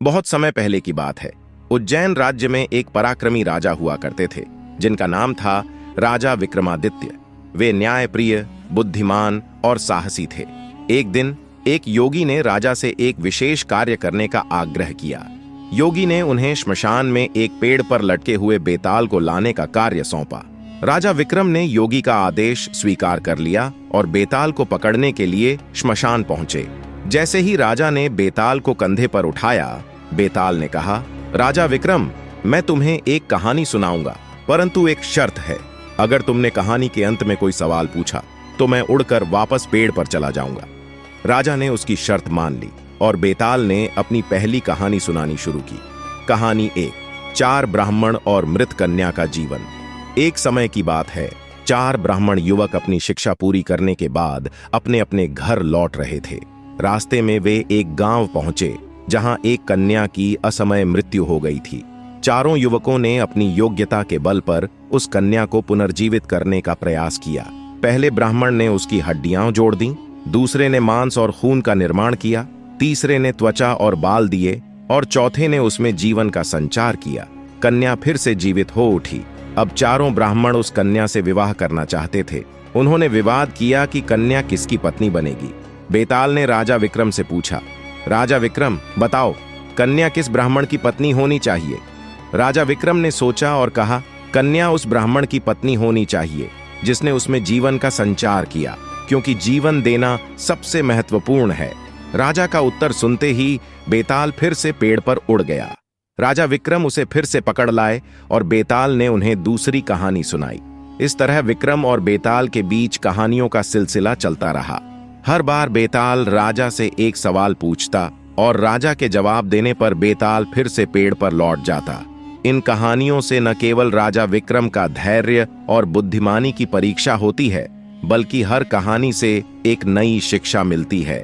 बहुत समय पहले की बात है। उज्जैन राज्य में एक पराक्रमी राजा हुआ करते थे, जिनका नाम था राजा विक्रमादित्य। वे न्यायप्रिय, बुद्धिमान और साहसी थे। एक दिन एक योगी ने राजा से एक विशेष कार्य करने का आग्रह किया। योगी ने उन्हें श्मशान में एक पेड़ पर लटके हुए बेताल को लाने का कार्य सौंपा। राजा विक्रम ने योगी का आदेश स्वीकार कर लिया और बेताल को पकड़ने के लिए श्मशान पहुंचे। जैसे ही राजा ने बेताल को कंधे पर उठाया, बेताल ने कहा, राजा विक्रम, मैं तुम्हें एक कहानी सुनाऊंगा, परंतु एक शर्त है। अगर तुमने कहानी के अंत में कोई सवाल पूछा तो मैं उड़कर वापस पेड़ पर चला जाऊंगा। राजा ने उसकी शर्त मान ली और बेताल ने अपनी पहली कहानी सुनानी शुरू की। कहानी 1, 4 ब्राह्मण और मृत कन्या का जीवन। एक समय की बात है। 4 ब्राह्मण युवक अपनी शिक्षा पूरी करने के बाद अपने अपने घर लौट रहे थे। रास्ते में वे एक गांव पहुंचे, जहां एक कन्या की असमय मृत्यु हो गई थी। चारों युवकों ने अपनी योग्यता के बल पर उस कन्या को पुनर्जीवित करने का प्रयास किया। पहले ब्राह्मण ने उसकी हड्डियां जोड़ दी, दूसरे ने मांस और खून का निर्माण किया, तीसरे ने त्वचा और बाल दिए और चौथे ने उसमें जीवन का संचार किया। कन्या फिर से जीवित हो उठी। अब चारों ब्राह्मण उस कन्या से विवाह करना चाहते थे। उन्होंने विवाद किया कि कन्या किसकी पत्नी बनेगी। बेताल ने राजा विक्रम से पूछा, राजा विक्रम, बताओ, कन्या किस ब्राह्मण की पत्नी होनी चाहिए? राजा विक्रम ने सोचा और कहा, कन्या उस ब्राह्मण की पत्नी होनी चाहिए जिसने उसमें जीवन का संचार किया, क्योंकि जीवन देना सबसे महत्वपूर्ण है। राजा का उत्तर सुनते ही बेताल फिर से पेड़ पर उड़ गया। राजा विक्रम उसे फिर से पकड़ लाए और बेताल ने उन्हें दूसरी कहानी सुनाई। इस तरह विक्रम और बेताल के बीच कहानियों का सिलसिला चलता रहा। हर बार बेताल राजा से एक सवाल पूछता और राजा के जवाब देने पर बेताल फिर से पेड़ पर लौट जाता। इन कहानियों से न केवल राजा विक्रम का धैर्य और बुद्धिमानी की परीक्षा होती है, बल्कि हर कहानी से एक नई शिक्षा मिलती है।